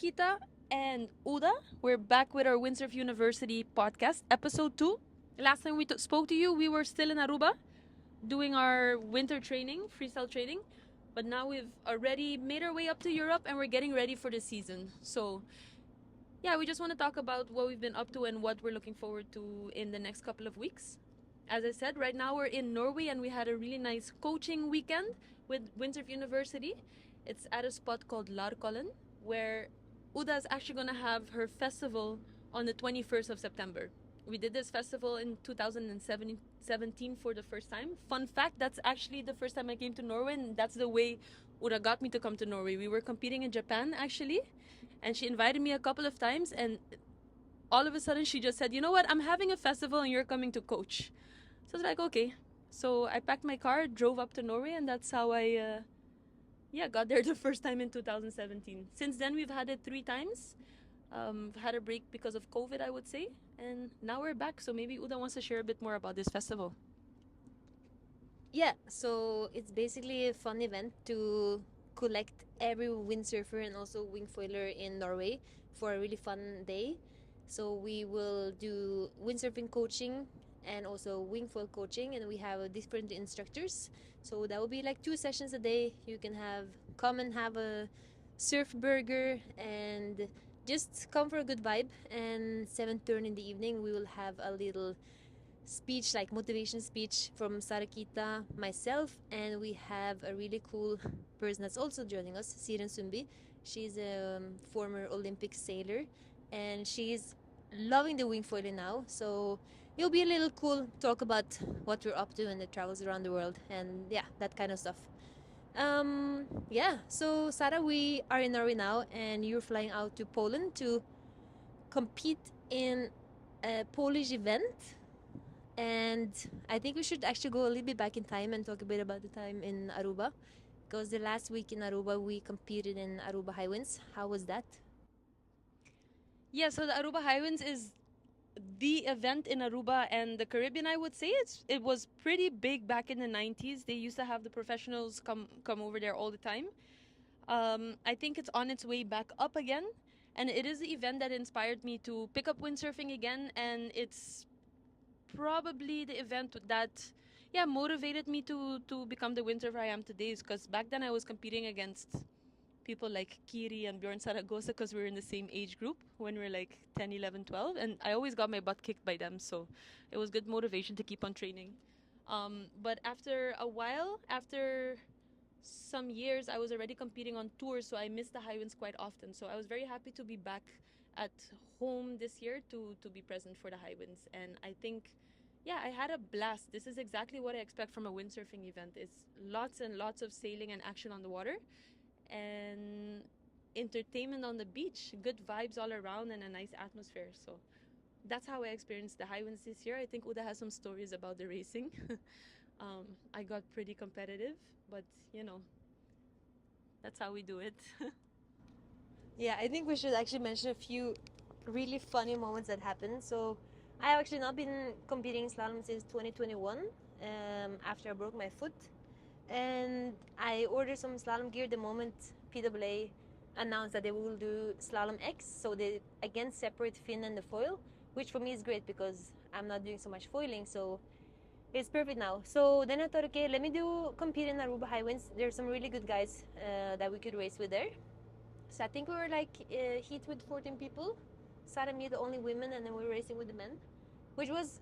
Sarakita and Uda. We're back with our Windsurf University podcast, episode 2. Last time we spoke to you, we were still in Aruba doing our winter training, freestyle training. But now we've already made our way up to Europe and we're getting ready for the season. So, yeah, we just want to talk about what we've been up to and what we're looking forward to in the next couple of weeks. As I said, right now we're in Norway and we had a really nice coaching weekend with Windsurf University. It's at a spot called Larkollen, where Uda is actually going to have her festival on the 21st of September. We did this festival in 2017 for the first time. Fun fact, that's actually the first time I came to Norway, and that's the way Uda got me to come to Norway. We were competing in Japan, actually, and she invited me a couple of times, and all of a sudden she just said, you know what, I'm having a festival and you're coming to coach. So I was like, okay. So I packed my car, drove up to Norway, and that's how I got there the first time in 2017. Since then, we've had it 3 times. We've had a break because of COVID, I would say. And now we're back. So maybe Uda wants to share a bit more about this festival. Yeah, so it's basically a fun event to collect every windsurfer and also wingfoiler in Norway for a really fun day. So we will do windsurfing coaching and also wingfoil coaching, and we have different instructors. So that will be like 2 sessions a day. You can come and have a surf burger and just come for a good vibe. And 7:30 in the evening, we will have a little speech, like motivation speech from Sarakita, myself, and we have a really cool person that's also joining us, Siren Sumbi. She's a former Olympic sailor, and she's loving the wingfoiling now. So it'll be a little cool talk about what we're up to and the travels around the world, and yeah, that kind of stuff. Yeah. So Sarah, we are in Norway now, and you're flying out to Poland to compete in a Polish event. And I think we should actually go a little bit back in time and talk a bit about the time in Aruba. Because the last week in Aruba, we competed in Aruba High Winds. How was that? Yeah, so the Aruba Highlands is the event in Aruba and the Caribbean, I would say. It was pretty big back in the 90s. They used to have the professionals come over there all the time. I think it's on its way back up again. And it is the event that inspired me to pick up windsurfing again. And it's probably the event that motivated me to become the windsurfer I am today, because back then I was competing against people like Kiri and Bjorn Saragosa because we were in the same age group when we were like 10, 11, 12, and I always got my butt kicked by them, so it was good motivation to keep on training. But after a while, after some years, I was already competing on tours, so I missed the high winds quite often. So I was very happy to be back at home this year to be present for the high winds. And I think, yeah, I had a blast. This is exactly what I expect from a windsurfing event. It's lots and lots of sailing and action on the water, and entertainment on the beach, good vibes all around, and a nice atmosphere. So that's how I experienced the high winds this year. I think Uda has some stories about the racing. I got pretty competitive, but that's how we do it. Yeah, I think we should actually mention a few really funny moments that happened. So I have actually not been competing in slalom since 2021, after I broke my foot. And I ordered some slalom gear the moment PWA announced that they will do slalom X. So they again separate fin and the foil, which for me is great because I'm not doing so much foiling. So it's perfect now. So then I thought, okay, let me compete in Aruba High Winds. There's some really good guys that we could race with there. So I think we were like heat with 14 people. Sarah and me, the only women, and then we were racing with the men, which was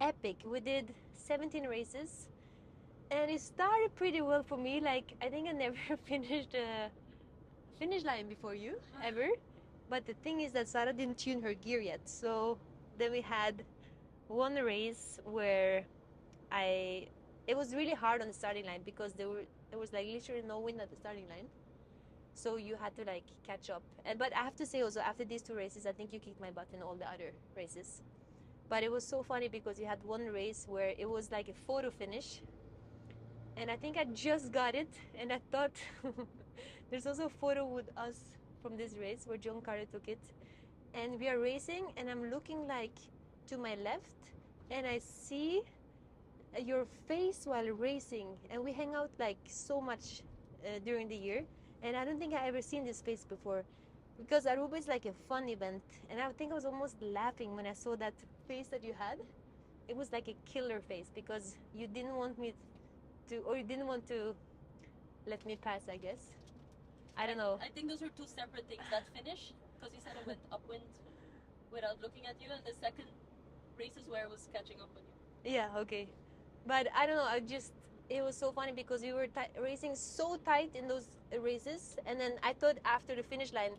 epic. We did 17 races, and it started pretty well for me. Like, I think I never finished a finish line before you ever. But the thing is that Sarah didn't tune her gear yet. So then we had one race where it was really hard on the starting line because there was like literally no wind at the starting line. So you had to like catch up. But I have to say also, after these 2 races, I think you kicked my butt in all the other races. But it was so funny because you had one race where it was like a photo finish, and I think I just got it, and I thought there's also a photo with us from this race where John Carter took it, and we are racing, and I'm looking like to my left, and I see your face while racing, and we hang out like so much during the year, and I don't think I ever seen this face before. because Aruba is like a fun event, and I think I was almost laughing when I saw that face that you had. It was like a killer face because you didn't want me to, or you didn't want to let me pass, I guess. I don't know. I think those were two separate things. That finish, because you said I went upwind without looking at you, and the second race is where I was catching up with you. Yeah, okay. But I don't know, it was so funny because we were racing so tight in those races, and then I thought after the finish line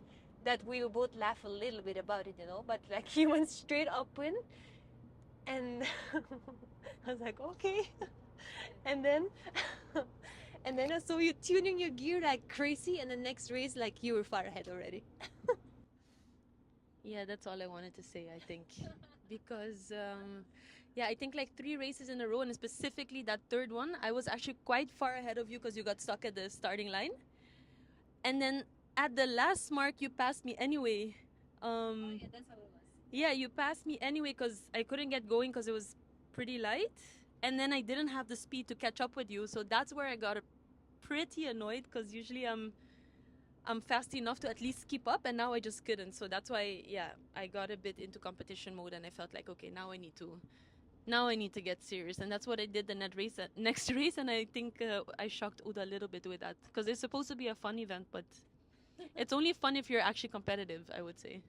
that we would both laugh a little bit about it, but like he went straight upwind, and I was like, okay. And then and then I saw you tuning your gear like crazy, and the next race like you were far ahead already. Yeah, that's all I wanted to say, I think. Because, yeah, I think like 3 races in a row, and specifically that third one, I was actually quite far ahead of you because you got stuck at the starting line. And then at the last mark, you passed me anyway. Yeah, that's how it was. Yeah, you passed me anyway because I couldn't get going because it was pretty light. And then I didn't have the speed to catch up with you. So that's where I got pretty annoyed because usually I'm fast enough to at least keep up, and now I just couldn't. So that's why, yeah, I got a bit into competition mode, and I felt like, okay, now I need to get serious, and that's what I did the next race, and I think I shocked Uda a little bit with that because it's supposed to be a fun event, but it's only fun if you're actually competitive, I would say.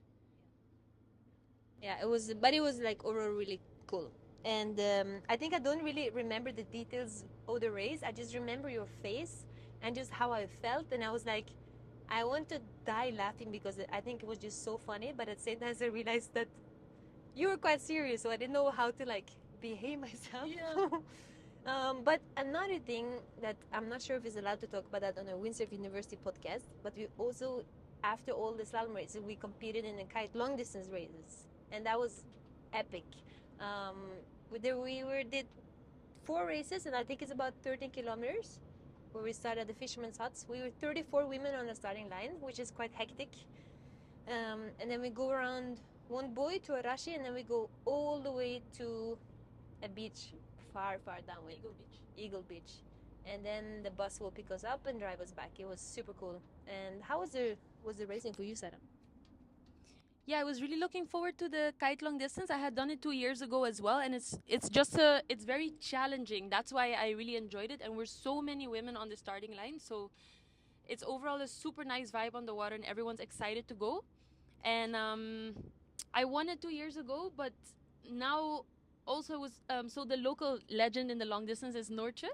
Yeah, but it was like overall really cool. And I think I don't really remember the details of the race. I just remember your face and just how I felt. And I was like, I want to die laughing because I think it was just so funny. But at the same time, I realized that you were quite serious, so I didn't know how to like behave myself. Yeah. But another thing that I'm not sure if it's allowed to talk about that on a Windsurf University podcast, but we also, after all the slalom races, we competed in the kite long distance races, and that was epic. Um, did 4 races, and I think it's about 13 kilometers, where we started at the Fisherman's Huts. We were 34 women on the starting line, which is quite hectic. And then we go around one buoy to Arashi, and then we go all the way to a beach far downwind. Eagle Beach. And then the bus will pick us up and drive us back. It was super cool. And how was the racing for you, Sarah? Yeah, I was really looking forward to the kite long distance. I had done it 2 years ago as well, and it's very challenging. That's why I really enjoyed it, and we're so many women on the starting line, so it's overall a super nice vibe on the water, and everyone's excited to go. And I won it 2 years ago, but now also was so the local legend in the long distance is Norche,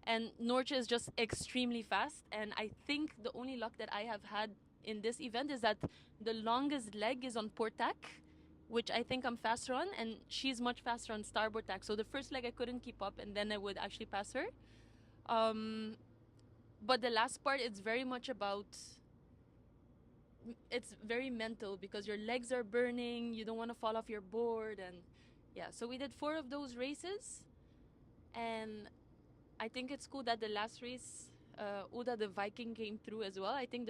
and Norche is just extremely fast. And I think the only luck that I have had in this event is that the longest leg is on port tack, which I think I'm faster on, and she's much faster on starboard tack. So the first leg I couldn't keep up, and then I would actually pass her. But the last part, it's very mental because your legs are burning, you don't want to fall off your board, and yeah, so we did 4 of those races. And I think it's cool that the last race, Uda the Viking came through as well. I think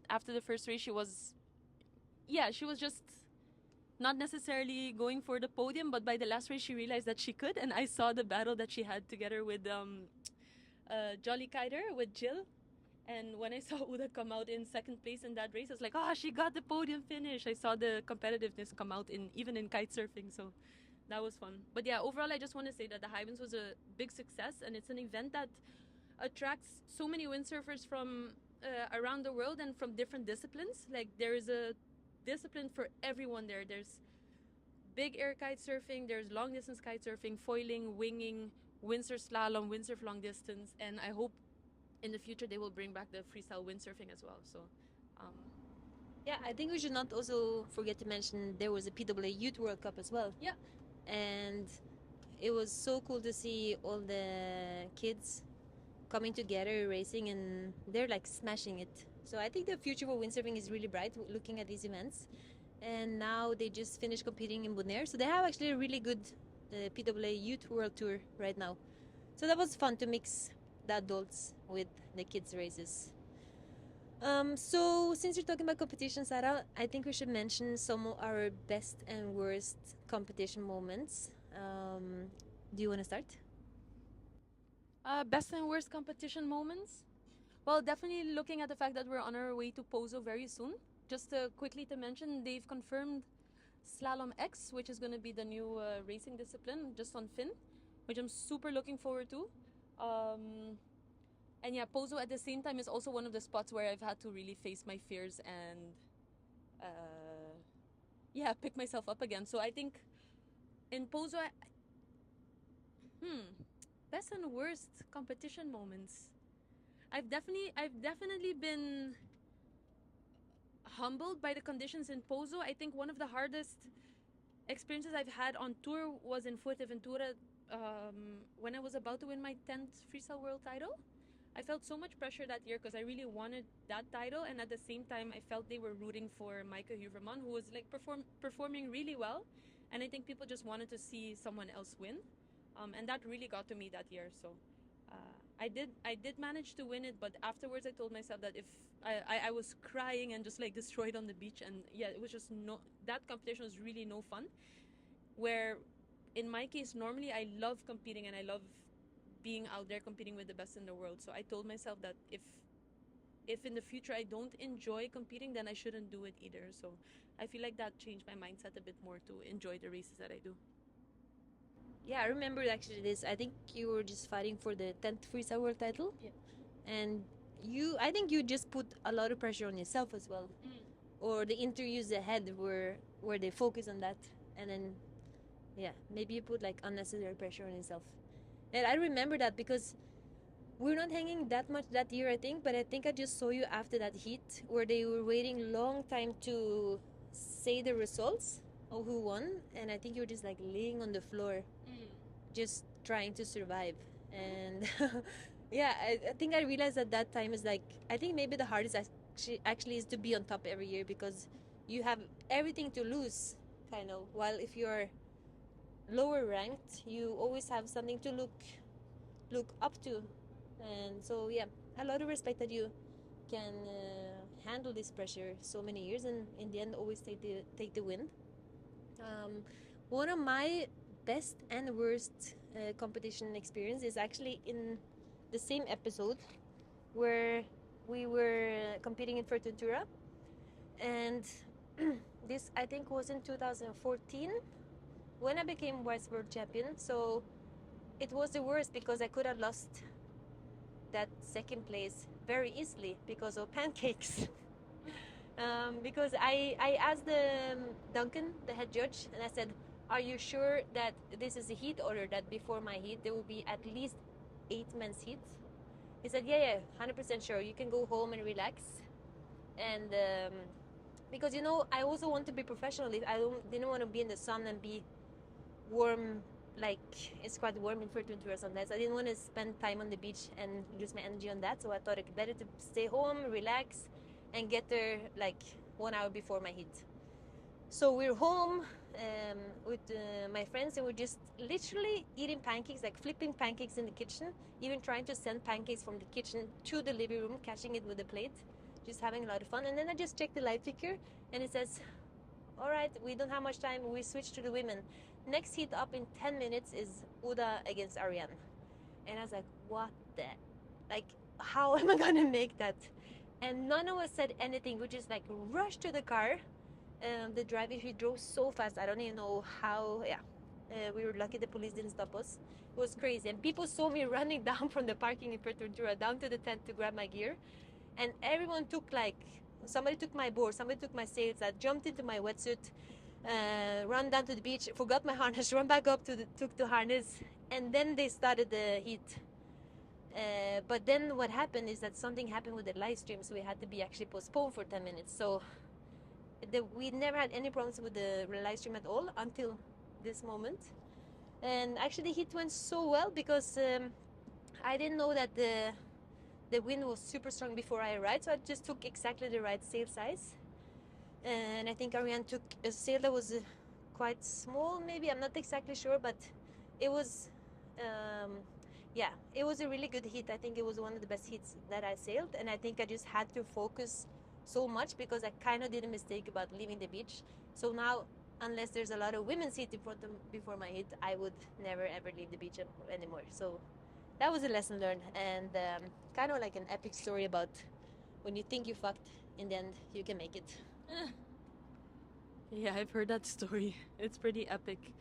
after the first race she was just not necessarily going for the podium, but by the last race she realized that she could, and I saw the battle that she had together with Jolly Kiter, with Jill. And when I saw Uda come out in second place in that race, I was like, oh, she got the podium finish. I saw the competitiveness come out even in kite surfing, so that was fun. But yeah, overall, I just want to say that the High Winds was a big success, and it's an event that attracts so many windsurfers from around the world and from different disciplines. Like, there is a discipline for everyone there. There's big air kite surfing, there's long distance kite surfing, foiling, winging, windsurf slalom, windsurf long distance, and I hope in the future they will bring back the freestyle windsurfing as well. So yeah, I think we should not also forget to mention there was a PWA Youth World Cup as well. Yeah. And it was so cool to see all the kids coming together racing, and they're like smashing it. So I think the future for windsurfing is really bright looking at these events. And now they just finished competing in Bonaire, so they have actually a really good PWA Youth World Tour right now. So that was fun to mix the adults with the kids races. So since you're talking about competition, Sarah, I think we should mention some of our best and worst competition moments. Do you want to start? Best and worst competition moments? Well, definitely looking at the fact that we're on our way to Pozo very soon, just quickly to mention, they've confirmed Slalom X, which is going to be the new racing discipline, just on Finn, which I'm super looking forward to. And yeah, Pozo at the same time is also one of the spots where I've had to really face my fears and, yeah, pick myself up again. So I think in Pozo, hmm, best and worst competition moments. I've definitely been humbled by the conditions in Pozo. I think one of the hardest experiences I've had on tour was in Fuerteventura when I was about to win my 10th freestyle world title. I felt so much pressure that year because I really wanted that title, and at the same time, I felt they were rooting for Micah Huverman, who was like performing really well, and I think people just wanted to see someone else win, and that really got to me that year. So I did manage to win it, but afterwards I told myself that if I was crying and just like destroyed on the beach, and yeah, it was just no, that competition was really no fun. Where in my case, normally I love competing and I love being out there competing with the best in the world. So I told myself that if in the future I don't enjoy competing, then I shouldn't do it either. So I feel like that changed my mindset a bit more to enjoy the races that I do. Yeah, I remember actually this. I think you were just fighting for the 10th freestyle world title. Yeah. And I think you just put a lot of pressure on yourself as well. Or the interviews ahead where they focus on that. And then, yeah, maybe you put like unnecessary pressure on yourself. And I remember that because we're not hanging that much that year, I think, but I think I just saw you after that heat where they were waiting long time to say the results of who won, and I think you were just like laying on the floor, just trying to survive. And yeah, I think I realized at that time is like I think maybe the hardest actually is to be on top every year because you have everything to lose, kind of. While if you're lower ranked, you always have something to look up to, and so yeah, a lot of respect that you can handle this pressure so many years and in the end always take the win. One of my best and worst competition experience is actually in the same episode where we were competing in Fuerteventura, and this I think was in 2014 when I became vice world champion. So it was the worst because I could have lost that second place very easily because of pancakes. Because I asked Duncan, the head judge, and I said, "Are you sure that this is a heat order? That before my heat there will be at least 8 men's heats?" He said, "Yeah, yeah, 100% sure. You can go home and relax." And because I also want to be professional. Didn't want to be in the sun and be warm. Like it's quite warm in Fuerteventura sometimes. I didn't want to spend time on the beach and lose my energy on that. So I thought it better to stay home, relax, and get there like 1 hour before my heat. So we're home with my friends, and we're just literally eating pancakes, like flipping pancakes in the kitchen, even trying to send pancakes from the kitchen to the living room, catching it with a plate, just having a lot of fun. And then I just checked the live ticker, and it says, "All right, we don't have much time. We switch to the women. Next heat up in 10 minutes is Uda against Ariane." And I was like, what the? Like, how am I going to make that? And none of us said anything. We just like rushed to the car. The driver, he drove so fast. I don't even know how. Yeah. We were lucky the police didn't stop us. It was crazy. And people saw me running down from the parking in Fuerteventura down to the tent to grab my gear. And everyone took somebody took my board, somebody took my sails. I jumped into my wetsuit, run down to the beach, forgot my harness, run back up took the harness, and then they started the heat. But then what happened is that something happened with the live stream, so we had to be actually postponed for 10 minutes. So we never had any problems with the live stream at all until this moment. And actually the heat went so well because I didn't know that the wind was super strong before I arrived, so I just took exactly the right sail size. And I think Ariane took a sail that was quite small, maybe, I'm not exactly sure, but it was, it was a really good heat. I think it was one of the best heats that I sailed, and I think I just had to focus so much because I kind of did a mistake about leaving the beach. So now, unless there's a lot of women's heat in front of before my heat, I would never ever leave the beach anymore. So that was a lesson learned, and kind of like an epic story about when you think you fucked, in the end you can make it. Yeah, I've heard that story. It's pretty epic.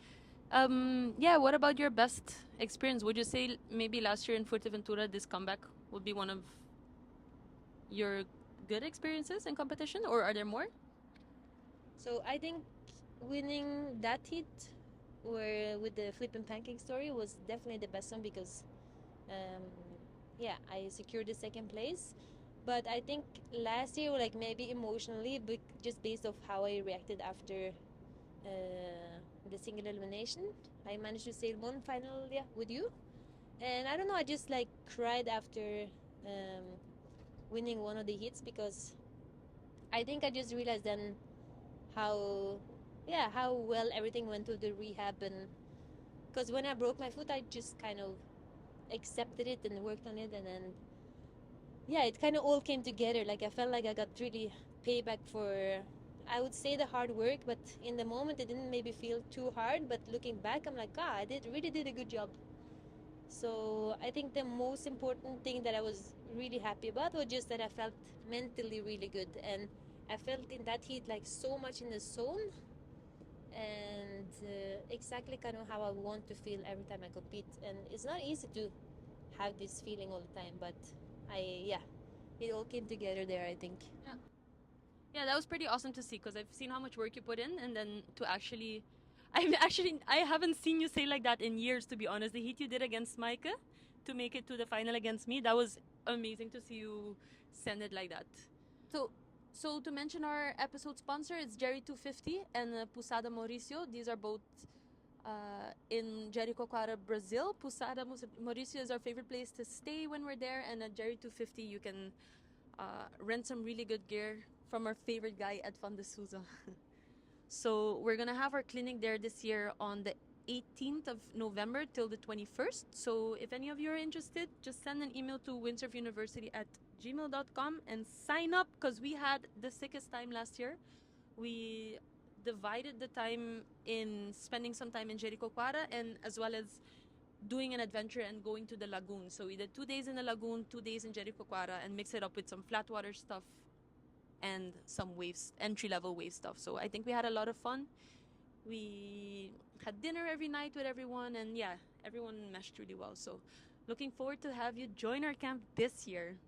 Yeah, what about your best experience? Would you say maybe last year in Fuerteventura, this comeback would be one of your good experiences in competition, or are there more? So I think winning that heat, where with the flip and pancake story, was definitely the best one because, um, yeah, I secured the second place. But I think last year, like maybe emotionally, but just based off how I reacted after the single elimination, I managed to sail one final, yeah, with you. And I don't know, I just like cried after um, winning one of the hits because I think I just realized then how, yeah, how well everything went through the rehab. And because when I broke my foot, I just kind of accepted it and worked on it, and then yeah, it kind of all came together. Like I felt like I got really payback for, I would say, the hard work, but in the moment it didn't maybe feel too hard. But looking back, I'm like, I did a good job. So I think the most important thing that I was really happy about was just that I felt mentally really good, and I felt in that heat like so much in the zone, and exactly kind of how I want to feel every time I compete. And it's not easy to have this feeling all the time, but yeah, it all came together there, I think. Yeah. Yeah, that was pretty awesome to see because I've seen how much work you put in, and then to actually, I haven't seen you say like that in years, to be honest. The heat you did against Micah to make it to the final against me, that was amazing to see you send it like that. So, so to mention our episode sponsor, it's Jerry 250 and Pusada Mauricio. These are both in Jericoacoara, Brazil. Pusada Mauricio is our favorite place to stay when we're there, and at Jerry 250 you can rent some really good gear from our favorite guy, Ed Van de Souza. So we're gonna have our clinic there this year on the 18th of November till the 21st. So if any of you are interested, just send an email to windsurfuniversity@gmail.com and sign up because we had the sickest time last year. We divided the time in spending some time in Jericoacoara and as well as doing an adventure and going to the lagoon. So we did 2 days in the lagoon, 2 days in Jericoacoara, and mix it up with some flat water stuff and some waves, entry level wave stuff. So I think we had a lot of fun. We had dinner every night with everyone, and yeah, everyone meshed really well. So looking forward to have you join our camp this year.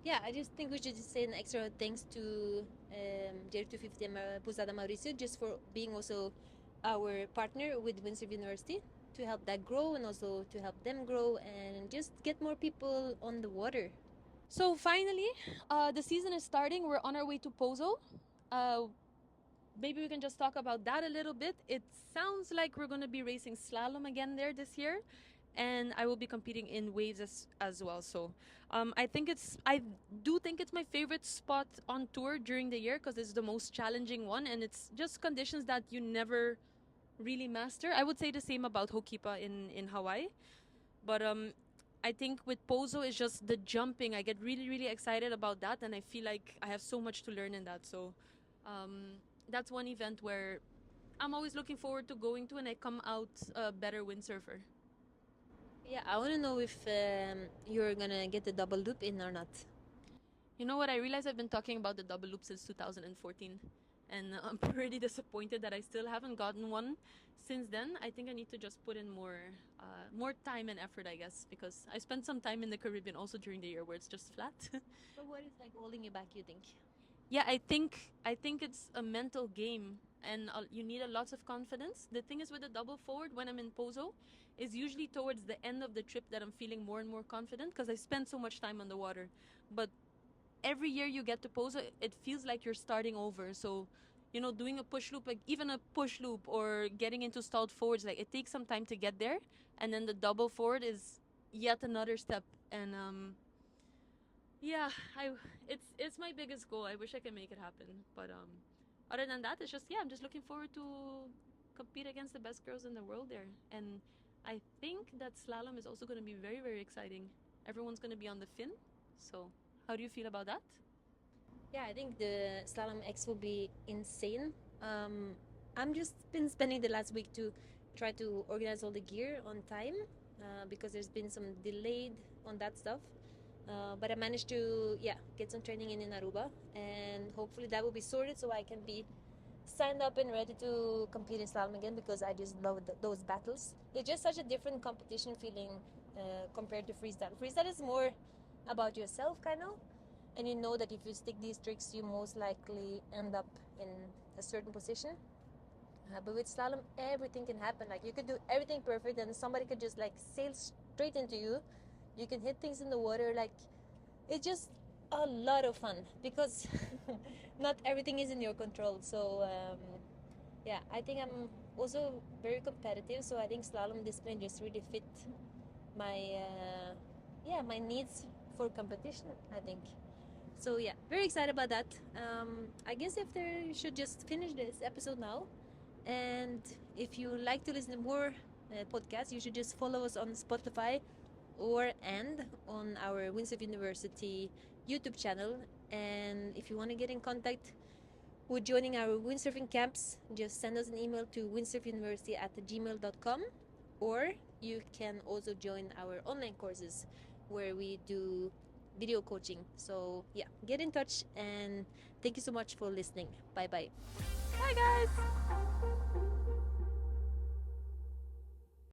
Yeah, I just think we should just say an extra thanks to Jerry 250 and Pusada Mauricio just for being also our partner with Windsurf University to help that grow and also to help them grow and just get more people on the water. So finally, the season is starting. We're on our way to Pozo. Uh, Maybe we can just talk about that a little bit. It sounds like we're going to be racing slalom again there this year, and I will be competing in waves as well. So I do think it's my favorite spot on tour during the year because it's the most challenging one, and it's just conditions that you never really master. I would say the same about Hokipa in Hawaii, but I think with Pozo it's just the jumping. I get really excited about that, and I feel like I have so much to learn in that. So that's one event where I'm always looking forward to going to, and I come out a better windsurfer. Yeah, I want to know if you're gonna get the double loop in or not. You know what? I realize I've been talking about the double loop since 2014, and I'm pretty disappointed that I still haven't gotten one since then. I think I need to just put in more time and effort, I guess, because I spent some time in the Caribbean also during the year where it's just flat. But what is like holding you back, you think? Yeah, I think it's a mental game, and you need a lot of confidence. The thing is with the double forward when I'm in Pozo, is usually towards the end of the trip that I'm feeling more and more confident because I spend so much time on the water. But every year you get to Pozo, it feels like you're starting over. So, you know, doing a push loop, like even a push loop or getting into stalled forwards, like it takes some time to get there, and then the double forward is yet another step. And yeah, it's my biggest goal. I wish I can make it happen, but other than that, it's just yeah, I'm just looking forward to compete against the best girls in the world there, and I think that slalom is also going to be very exciting. Everyone's going to be on the fin, so how do you feel about that? Yeah, I think the Slalom X will be insane. I'm just been spending the last week to try to organize all the gear on time because there's been some delayed on that stuff. But I managed to get some training in Aruba, and hopefully that will be sorted so I can be signed up and ready to compete in slalom again, because I just love those battles. It's just such a different competition feeling compared to freestyle. Freestyle is more about yourself, kind of, and you know that if you stick these tricks, you most likely end up in a certain position. But with slalom, everything can happen. Like, you could do everything perfect, and somebody could just like sail straight into you. You can hit things in the water. Like, it's just a lot of fun because not everything is in your control. So yeah, I think I'm also very competitive. So I think slalom discipline just really fit my yeah, my needs for competition, I think. So yeah, very excited about that. I guess if there should just finish this episode now. And if you like to listen to more podcasts, you should just follow us on Spotify and on our Windsurf University YouTube channel. And if you want to get in contact with joining our windsurfing camps, just send us an email to windsurfuniversity@gmail.com, or you can also join our online courses where we do video coaching. So yeah, get in touch, and thank you so much for listening. Bye bye. Bye, guys.